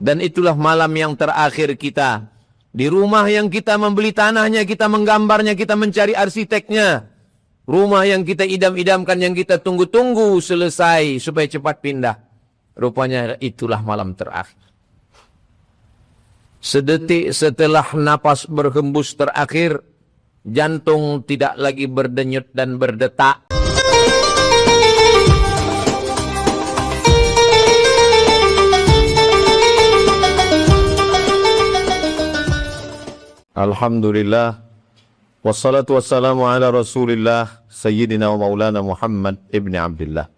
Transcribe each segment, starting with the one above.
Dan itulah malam yang terakhir kita. Di rumah yang kita membeli tanahnya, kita menggambarnya, kita mencari arsiteknya. Rumah yang kita idam-idamkan, yang kita tunggu-tunggu selesai supaya cepat pindah. Rupanya itulah malam terakhir. Sedetik setelah napas berhembus terakhir, jantung tidak lagi berdenyut dan berdetak. Alhamdulillah, wassalatu wassalamu ala rasulillah, sayyidina wa maulana Muhammad ibn Abdullah,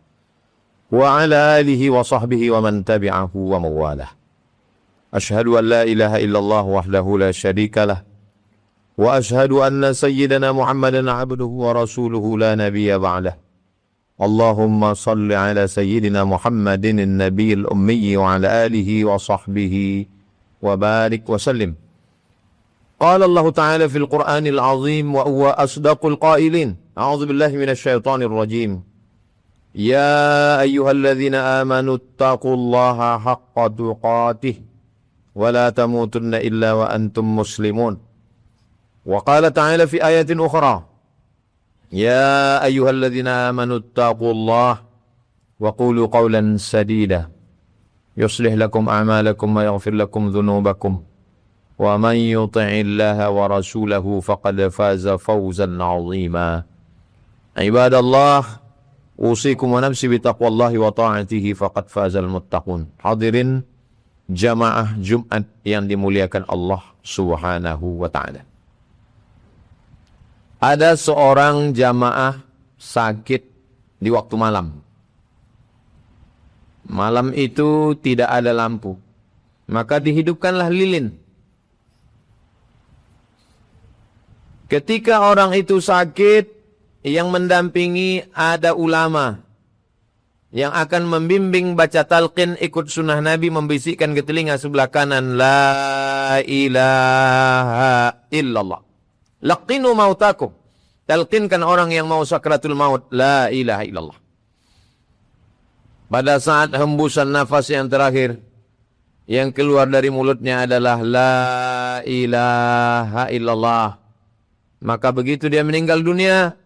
wa ala alihi wa sahbihi wa man tabi'ahu wa mawalah. Ashhadu an la ilaha illallah wahdahu la syarika lah, wa ashhadu anna sayyidina Muhammadan abduhu wa rasuluhu la nabiyya ba'dah. Allahumma salli ala sayyidina Muhammadin an-nabiyil ummi wa ala alihi wa sahbihi wa barik wa sallim. Qala Allah Ta'ala fil Qur'anil Azim wa huwa asdaqul qailin. A'udzu billahi minasy syaithanir rajim. Ya ayyuhalladzina amanu taqullaha haqqa tuqatih wa la tamutunna illa wa antum muslimun. Wa qala ta'ala fi ayatin ukhra. Ya ayyuhalladzina amanu taqullaha wa qulu qawlan sadida. Yuslih lakum a'malakum wa yaghfir lakum dhunubakum. Wa man yuti'illaha wa rasulahu faqad faza fawzan 'azima. Ibadallah, usikum wa nafsi bi taqwallahi wa ta'atihi faqad fazal muttaqun. Hadirin jamaah Jumat yang dimuliakan Allah Subhanahu wa taala. Ada seorang jamaah sakit di waktu malam. Malam itu tidak ada lampu. Maka dihidupkanlah lilin. Ketika orang itu sakit, yang mendampingi ada ulama yang akan membimbing baca talqin ikut sunnah Nabi, membisikkan ke telinga sebelah kanan, La ilaha illallah. Laqinu mautakum. Talqinkan orang yang mau sakratul maut, La ilaha illallah. Pada saat hembusan nafas yang terakhir, yang keluar dari mulutnya adalah La ilaha illallah. Maka begitu dia meninggal dunia,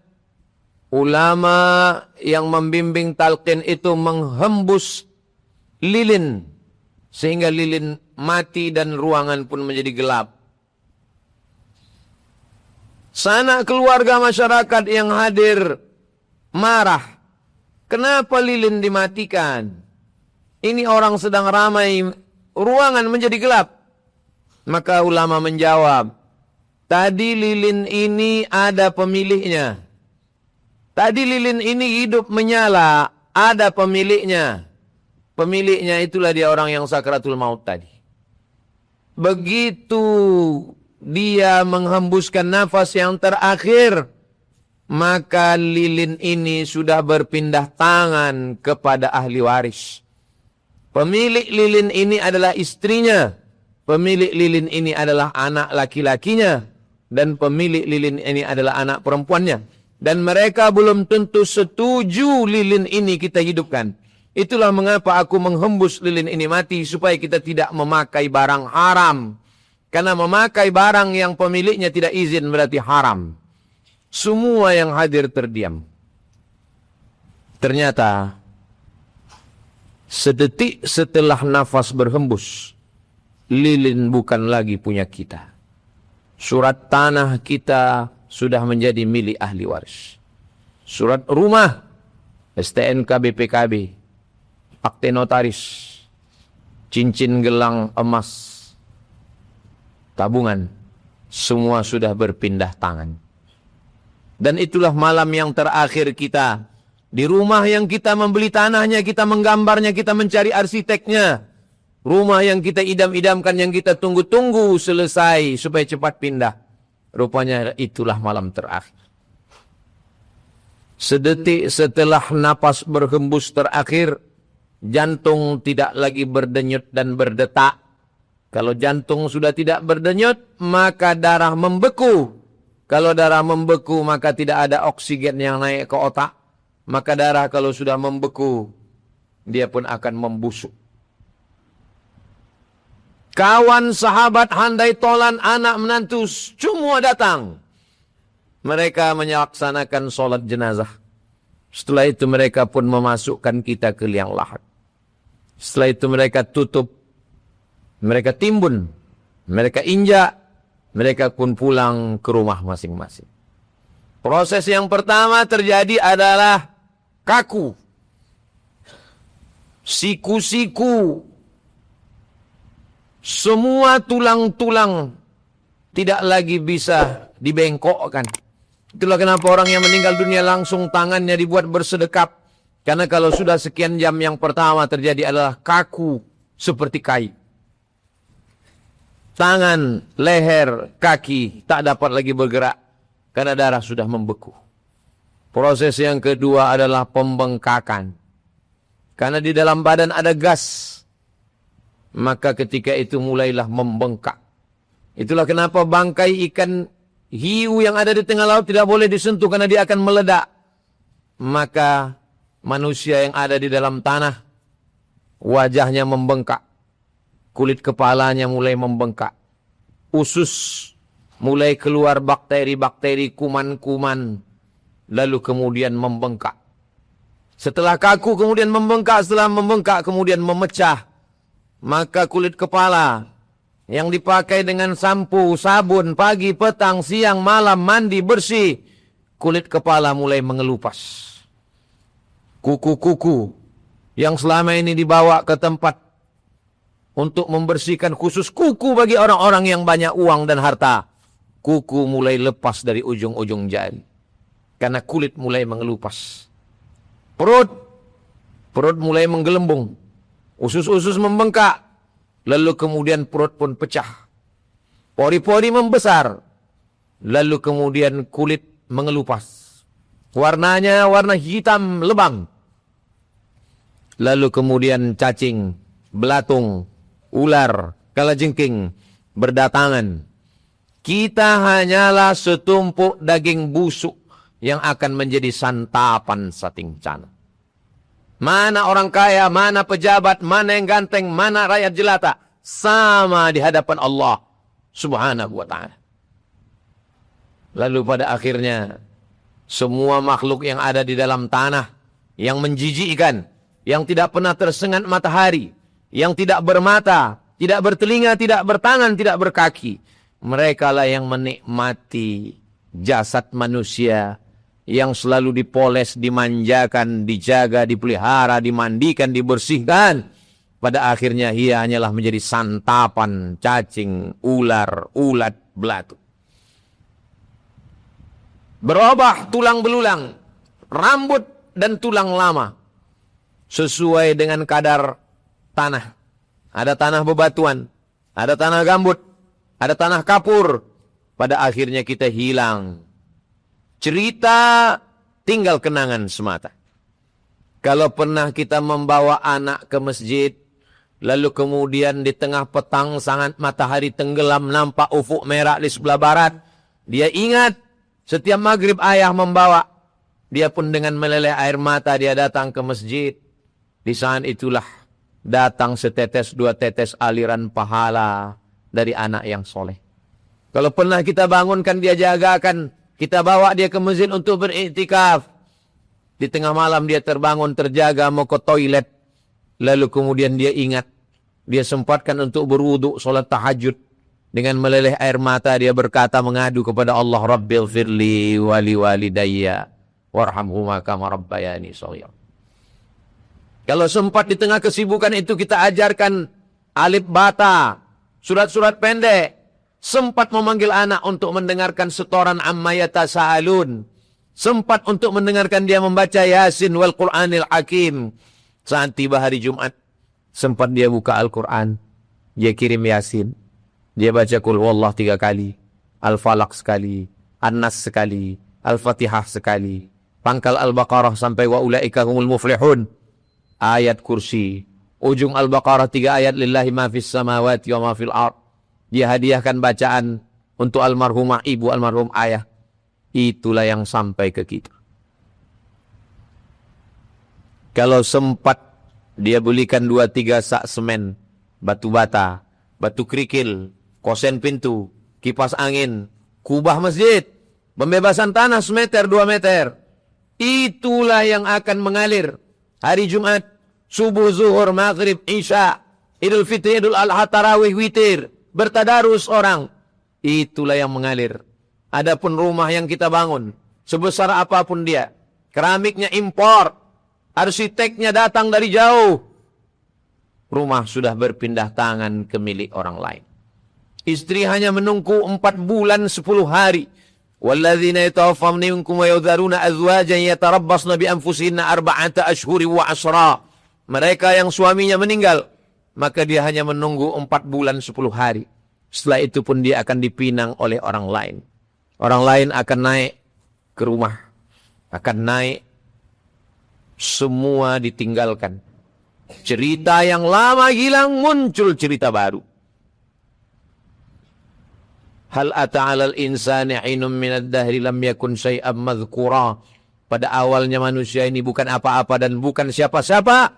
ulama yang membimbing talqin itu menghembus lilin, sehingga lilin mati dan ruangan pun menjadi gelap. Sanak keluarga masyarakat yang hadir marah. Kenapa lilin dimatikan? Ini orang sedang ramai, ruangan menjadi gelap. Maka ulama menjawab, tadi lilin ini ada pemiliknya. Tadi lilin ini hidup menyala, ada pemiliknya. Pemiliknya itulah dia orang yang sakratul maut tadi. Begitu dia menghembuskan nafas yang terakhir, maka lilin ini sudah berpindah tangan kepada ahli waris. Pemilik lilin ini adalah istrinya. Pemilik lilin ini adalah anak laki-lakinya. Dan pemilik lilin ini adalah anak perempuannya. Dan mereka belum tentu setuju lilin ini kita hidupkan. Itulah mengapa aku menghembus lilin ini mati, supaya kita tidak memakai barang haram. Karena memakai barang yang pemiliknya tidak izin berarti haram. Semua yang hadir terdiam. Ternyata sedetik setelah nafas berhembus, lilin bukan lagi punya kita. Surat tanah kita sudah menjadi milik ahli waris. Surat rumah, STNK BPKB, akte notaris, cincin gelang emas, tabungan, semua sudah berpindah tangan. Dan itulah malam yang terakhir kita. Di rumah yang kita membeli tanahnya, kita menggambarnya, kita mencari arsiteknya. Rumah yang kita idam-idamkan, yang kita tunggu-tunggu selesai supaya cepat pindah. Rupanya itulah malam terakhir. Sedetik setelah napas berhembus terakhir, jantung tidak lagi berdenyut dan berdetak. Kalau jantung sudah tidak berdenyut, maka darah membeku. Kalau darah membeku, maka tidak ada oksigen yang naik ke otak. Maka darah kalau sudah membeku, dia pun akan membusuk. Kawan, sahabat, handai tolan, anak, menantu, semua datang. Mereka melaksanakan sholat jenazah. Setelah itu mereka pun memasukkan kita ke liang lahat. Setelah itu mereka tutup, mereka timbun, mereka injak, mereka pun pulang ke rumah masing-masing. Proses yang pertama terjadi adalah kaku. Siku-siku, semua tulang-tulang tidak lagi bisa dibengkokkan. Itulah kenapa orang yang meninggal dunia langsung tangannya dibuat bersedekap. Karena kalau sudah sekian jam yang pertama terjadi adalah kaku seperti kayu. Tangan, leher, kaki tak dapat lagi bergerak karena darah sudah membeku. Proses yang kedua adalah pembengkakan. Karena di dalam badan ada gas. Maka ketika itu mulailah membengkak. Itulah kenapa bangkai ikan hiu yang ada di tengah laut tidak boleh disentuh karena dia akan meledak. Maka manusia yang ada di dalam tanah, wajahnya membengkak. Kulit kepalanya mulai membengkak. Usus mulai keluar bakteri-bakteri, kuman-kuman. Lalu kemudian membengkak. Setelah kaku kemudian membengkak, setelah membengkak kemudian memecah. Maka kulit kepala yang dipakai dengan sampo, sabun, pagi, petang, siang, malam, mandi, bersih. Kulit kepala mulai mengelupas. Kuku-kuku yang selama ini dibawa ke tempat untuk membersihkan khusus kuku bagi orang-orang yang banyak uang dan harta. Kuku mulai lepas dari ujung-ujung jari. Karena kulit mulai mengelupas. Perut mulai menggelembung. Usus-usus membengkak. Lalu kemudian perut pun pecah. Pori-pori membesar. Lalu kemudian kulit mengelupas. Warnanya warna hitam lebam. Lalu kemudian cacing, belatung, ular, kalajengking berdatangan. Kita hanyalah setumpuk daging busuk yang akan menjadi santapan satingcana. Mana orang kaya, mana pejabat, mana yang ganteng, mana rakyat jelata. Sama di hadapan Allah subhanahu wa ta'ala. Lalu pada akhirnya, semua makhluk yang ada di dalam tanah, yang menjijikkan, yang tidak pernah tersengat matahari, yang tidak bermata, tidak bertelinga, tidak bertangan, tidak berkaki. Mereka lah yang menikmati jasad manusia, yang selalu dipoles, dimanjakan, dijaga, dipelihara, dimandikan, dibersihkan. Pada akhirnya ia hanyalah menjadi santapan cacing, ular, ulat, belatung. Berubah tulang belulang, rambut dan tulang lama. Sesuai dengan kadar tanah. Ada tanah bebatuan, ada tanah gambut, ada tanah kapur. Pada akhirnya kita hilang. Cerita tinggal kenangan semata. Kalau pernah kita membawa anak ke masjid, lalu kemudian di tengah petang sangat matahari tenggelam, nampak ufuk merah di sebelah barat. Dia ingat setiap maghrib ayah membawa. Dia pun dengan meleleh air mata dia datang ke masjid. Di saat itulah datang setetes dua tetes aliran pahala dari anak yang soleh. Kalau pernah kita bangunkan dia jagakan, kita bawa dia ke masjid untuk beriktikaf. Di tengah malam dia terbangun, terjaga, mau ke toilet. Lalu kemudian dia ingat. Dia sempatkan untuk berwudu, sholat tahajud. Dengan meleleh air mata dia berkata, mengadu kepada Allah. Rabbil firli wali walidayya. Warhamhuma kama rabbayani shaghira. Kalau sempat di tengah kesibukan itu kita ajarkan alif bata. Surat-surat pendek. Sempat memanggil anak untuk mendengarkan setoran amma yatasaalun. Sempat untuk mendengarkan dia membaca Yasin wal Qur'anil Hakim. Saat tiba hari Jumat, sempat dia buka Al-Quran. Dia kirim Yasin. Dia baca Qul Huwallah 3 kali. Al-Falaq sekali. An-Nas sekali. Al-Fatihah sekali. Pangkal Al-Baqarah sampai wa ulaika humul muflihun. Ayat kursi. Ujung Al-Baqarah 3 ayat. Lillahi ma fis samawati wa ma fil ard. Dia hadiahkan bacaan untuk almarhumah ibu, almarhum ayah. Itulah yang sampai ke kita. Kalau sempat dia belikan 2-3 sak semen, batu bata, batu kerikil, kosen pintu, kipas angin, kubah masjid, pembebasan tanah semeter 2 meter. Itulah yang akan mengalir hari Jumat, subuh, zuhur, maghrib, isya, Idul Fitri, Idul Adha, tarawih, witir, bertadarus orang. Itulah yang mengalir. Adapun rumah yang kita bangun, sebesar apapun dia, keramiknya impor, arsiteknya datang dari jauh, rumah sudah berpindah tangan ke milik orang lain. Istri hanya menunggu 4 bulan 10 hari. Walladzina yatawaffawna minkum wa yadharuna azwajan yatarabbasna bi anfusihinna 4 ashhur wa 10. Mereka yang suaminya meninggal, maka dia hanya menunggu 4 bulan 10 hari. Setelah itu pun dia akan dipinang oleh orang lain. Orang lain akan naik ke rumah, akan naik, semua ditinggalkan. Cerita yang lama hilang, muncul cerita baru. Hal ata 'alal insani 'ainun minad dahri lam yakun syai'an madhkura. Pada awalnya manusia ini bukan apa-apa dan bukan siapa-siapa.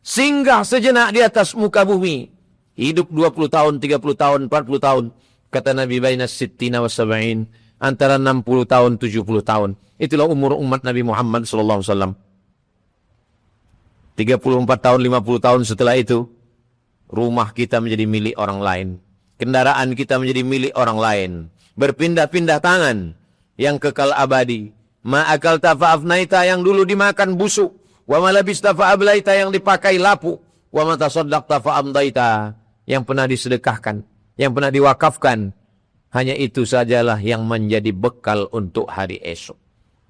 Singgah sejenak di atas muka bumi. Hidup 20 tahun, 30 tahun, 40 tahun. Kata Nabi, baina sittina wa sab'in. Antara 60 tahun, 70 tahun. Itulah umur umat Nabi Muhammad SAW. 34 tahun, 50 tahun setelah itu, rumah kita menjadi milik orang lain. Kendaraan kita menjadi milik orang lain. Berpindah-pindah tangan. Yang kekal abadi. Ma'akal tafa'afnaita, yang dulu dimakan busuk. Wa malabis tafa'ablaita, yang dipakai lapuk. Wa matasaddaq tafa'amdaita, yang pernah disedekahkan, yang pernah diwakafkan. Hanya itu sajalah yang menjadi bekal untuk hari esok.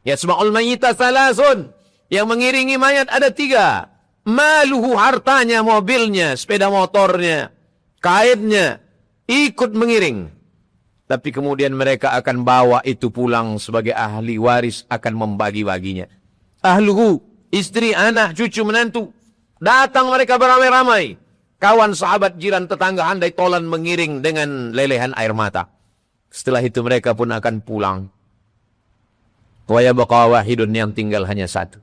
Yasma'ul mayyita salasun, yang mengiringi mayat ada 3. Maluhu, hartanya, mobilnya, sepeda motornya, kainnya, ikut mengiring. Tapi kemudian mereka akan bawa itu pulang sebagai ahli waris, akan membagi-baginya. Ahluhu, istri, anak, cucu, menantu. Datang mereka beramai-ramai. Kawan, sahabat, jiran, tetangga, handai tolan mengiring dengan lelehan air mata. Setelah itu mereka pun akan pulang. Wa yabqa wahidun, yang tinggal hanya satu.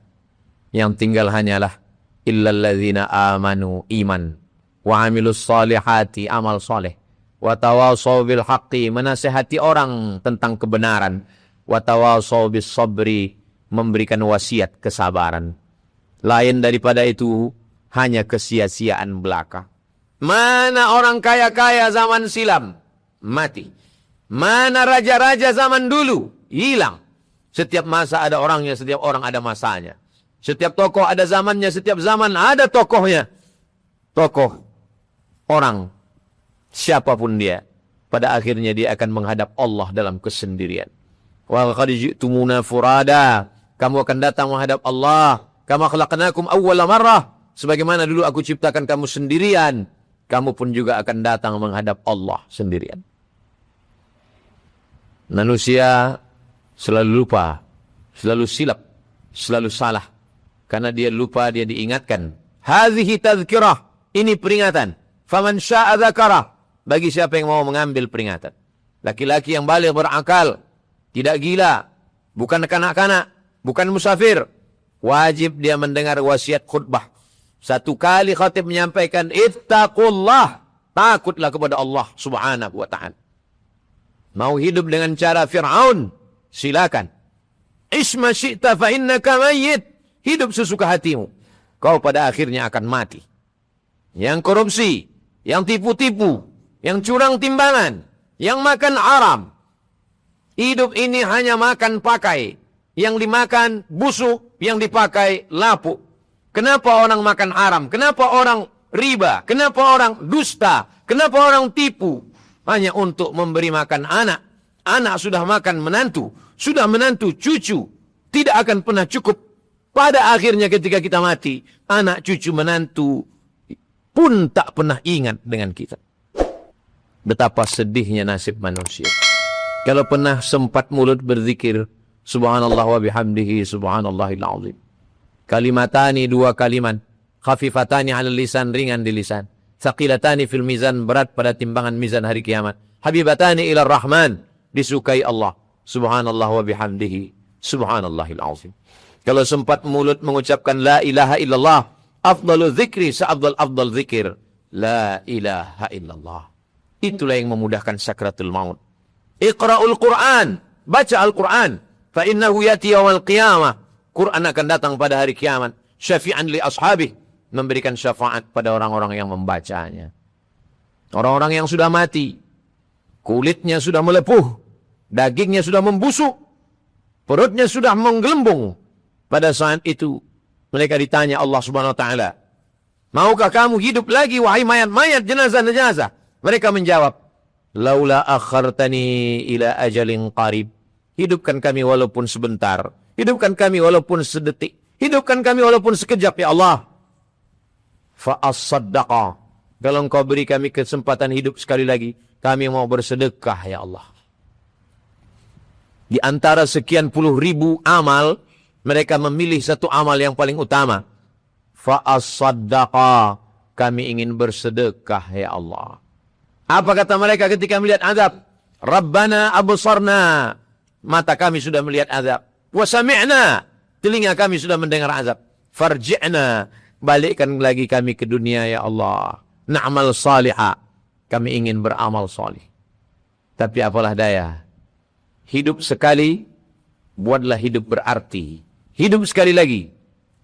Yang tinggal hanyalah illalladzina amanu, iman. Wa amilus salihati, amal soleh. Wa tawasaw bil haqqi, menasihati orang tentang kebenaran. Wa tawasaw bis sabri, memberikan wasiat kesabaran. Lain daripada itu hanya kesia-siaan belaka. Mana orang kaya-kaya zaman silam? Mati. Mana raja-raja zaman dulu? Hilang. Setiap masa ada orangnya, setiap orang ada masanya. Setiap tokoh ada zamannya, setiap zaman ada tokohnya. Tokoh, orang, siapapun dia, pada akhirnya dia akan menghadap Allah dalam kesendirian. Wa qad ji'tumuna furada, kamu akan datang menghadap Allah. Kama khalaqnakum awwala marrah, sebagaimana dulu aku ciptakan kamu sendirian, kamu pun juga akan datang menghadap Allah sendirian. Manusia selalu lupa, selalu silap, selalu salah. Karena dia lupa, dia diingatkan. Hadhihi tadhkirah, ini peringatan. Faman sya'a dzakarah, bagi siapa yang mau mengambil peringatan. Laki-laki yang baligh berakal, tidak gila, bukan kanak-kanak, bukan musafir. Wajib dia mendengar wasiat khutbah. 1 kali khatib menyampaikan, ittaqullah, takutlah kepada Allah subhanahu wa ta'ala. Mau hidup dengan cara Fir'aun, silakan. Isma syi'ta fa innaka mayyit, hidup sesuka hatimu, kau pada akhirnya akan mati. Yang korupsi, yang tipu-tipu, yang curang timbangan, yang makan haram, hidup ini hanya makan pakai. Yang dimakan busuk, yang dipakai lapuk. Kenapa orang makan haram? Kenapa orang riba? Kenapa orang dusta? Kenapa orang tipu? Hanya untuk memberi makan anak. Anak sudah makan menantu, sudah menantu cucu. Tidak akan pernah cukup. Pada akhirnya ketika kita mati, anak cucu menantu pun tak pernah ingat dengan kita. Betapa sedihnya nasib manusia. Kalau pernah sempat mulut berzikir, subhanallah wa bihamdihi subhanallahil azim. Kalimatani, 2 kalimat. Khafifatani 'alal lisan, ringan di lisan. Thaqilatani fil mizan, berat pada timbangan mizan hari kiamat. Habibatani ilar rahman, disukai Allah. Subhanallah wa bihamdihi subhanallahil azim. Kalau sempat mulut mengucapkan la ilaha illallah, afdalu dzikri, seafdal-afdal zikir, la ilaha illallah. itulah yang memudahkan sakratul maut. Iqra'ul Qur'an, baca Al-Quran, fa innahu yati yawmal qiyamah. Quran akan datang pada hari kiamat, syafi'an li ashabih, memberikan syafaat pada orang-orang yang membacanya. Orang-orang yang sudah mati, kulitnya sudah melepuh, dagingnya sudah membusuk, perutnya sudah menggelembung. Pada saat itu mereka ditanya Allah Subhanahu wa taala, maukah kamu hidup lagi wahai mayat-mayat, jenazah-jenazah? Mereka menjawab, laula akhartani ila ajalin qarib. Hidupkan kami walaupun sebentar, hidupkan kami walaupun sedetik, hidupkan kami walaupun sekejap ya Allah. Fa as-saddaqa, kalau engkau beri kami kesempatan hidup sekali lagi, kami mau bersedekah ya Allah. Di antara sekian puluh ribu amal, mereka memilih satu amal yang paling utama. Fa as-saddaqa, kami ingin bersedekah ya Allah. Apa kata mereka ketika melihat azab? Rabbana absarna, mata kami sudah melihat azab. Wa sami'na, telinga kami sudah mendengar azab. Farji'na, balikkan lagi kami ke dunia ya Allah. Na'mal salihah, kami ingin beramal salih. Tapi apalah daya, hidup sekali, buatlah hidup berarti. Hidup sekali lagi,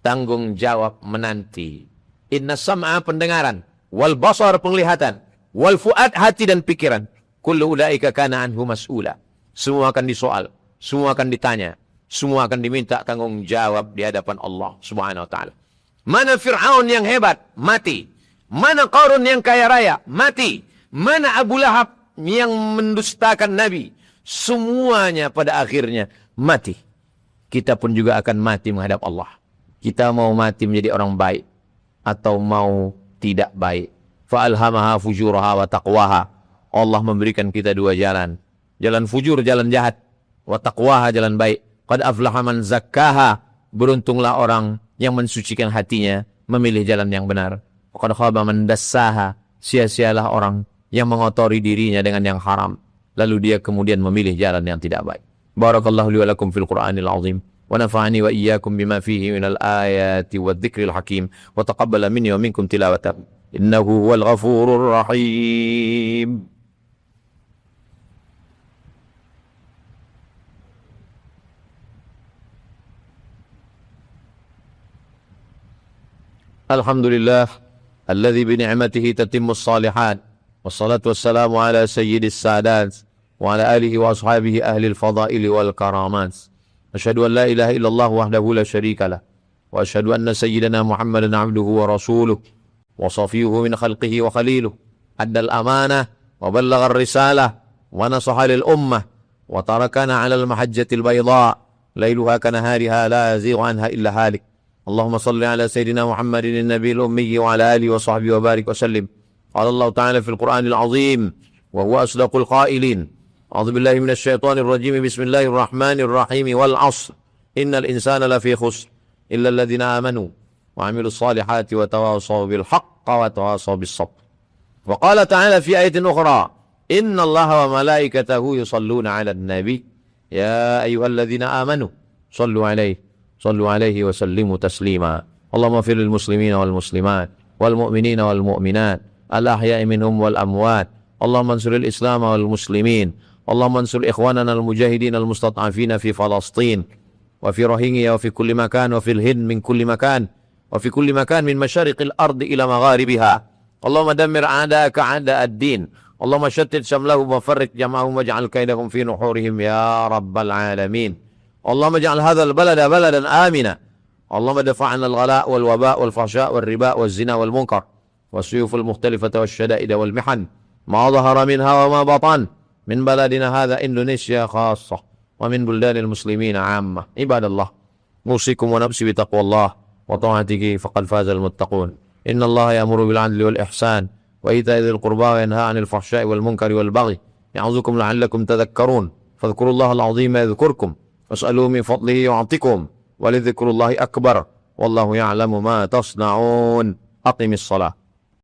tanggung jawab menanti. Inna sam'a, pendengaran, wal basar, penglihatan, wal fuad, hati dan pikiran, kullu ulaika kana anhu mas'ula. Semua akan disoal, semua akan ditanya, semua akan diminta tanggung jawab di hadapan Allah Subhanahu wa taala. Mana Fir'aun yang hebat? Mati. Mana Qarun yang kaya raya? Mati. Mana Abu Lahab yang mendustakan Nabi? Semuanya pada akhirnya mati. Kita pun juga akan mati menghadap Allah. Kita mau mati menjadi orang baik atau mau tidak baik. Fa'alhamaha fujuraha wa taqwaha. Allah memberikan kita dua jalan. Jalan fujur, jalan jahat. Wa taqwaha, jalan baik. Qad aflaha man zakkaha. Beruntunglah orang yang mensucikan hatinya, memilih jalan yang benar. Qad khaba man dassaha. Sia-sialah orang yang mengotori dirinya dengan yang haram, lalu dia kemudian memilih jalan yang tidak baik. Barakallahu li wa lakum fil Qur'anil azim. ونفعني وإياكم بما فيه من الآيات والذكر الحكيم وتقبل مني ومنكم تلاوته إنه هو الغفور الرحيم. الحمد لله الذي بنعمته تتم الصالحات والصلاة والسلام على سيد السادات وعلى آله وأصحابه أهل الفضائل والكرامات. أشهد أن لا إله إلا الله وحده لا شريك له وأشهد أن سيدنا محمدا عبده ورسوله وصفيه من خلقه وخليله أدى الأمانة وبلغ الرسالة ونصح للأمة وتركنا على المحجة البيضاء ليلها كنهارها لا يزيغ عنها إلا هالك. اللهم صل على سيدنا محمد النبي الأمي وعلى آله وصحبه وبارك وسلم. قال الله تعالى في القرآن العظيم وهو أصدق القائلين أعوذ بالله من الشيطان الرجيم بسم الله الرحمن الرحيم والعصر إن الإنسان لفي خسر إلا الذين آمنوا وعملوا الصالحات وتواصوا بالحق وتواصوا بالصبر. وقال تعالى في آية أخرى إن الله وملائكته يصلون على النبي يا أيها الذين آمنوا صلوا عليه وسلموا تسليما. اللهم اغفر للمسلمين والمسلمات والمؤمنين والمؤمنات الأحياء منهم والأموات. اللهم انصر الإسلام والمسلمين. اللهم انصر إخواننا المجاهدين المستضعفين في فلسطين وفي روهينيا وفي كل مكان وفي الهند من كل مكان وفي كل مكان من مشارق الأرض إلى مغاربها. اللهم دمر أعداءك أعداء الدين. اللهم شتت شملهم وفرق جمعهم واجعل كيدهم في نحورهم يا رب العالمين. اللهم اجعل هذا البلد بلدا آمنا. اللهم دفع عنا الغلاء والوباء والفحشاء والربا والزنا والمنكر والسيوف المختلفة والشدائد والمحن ما ظهر منها وما بطن من بلدنا هذا إندونيسيا خاصة ومن بلدان المسلمين عامة. عباد الله أوصيكم ونفسي بتقوى الله وطاعته فقد فاز المتقون. إن الله يأمر بالعدل والإحسان وإيتاء ذي القربى وينهى عن الفحشاء والمنكر والبغي يعظكم لعلكم تذكرون. فاذكروا الله العظيم يذكركم واسألوه من فضله يعطكم ولذكر الله أكبر والله يعلم ما تصنعون. أقم الصلاة.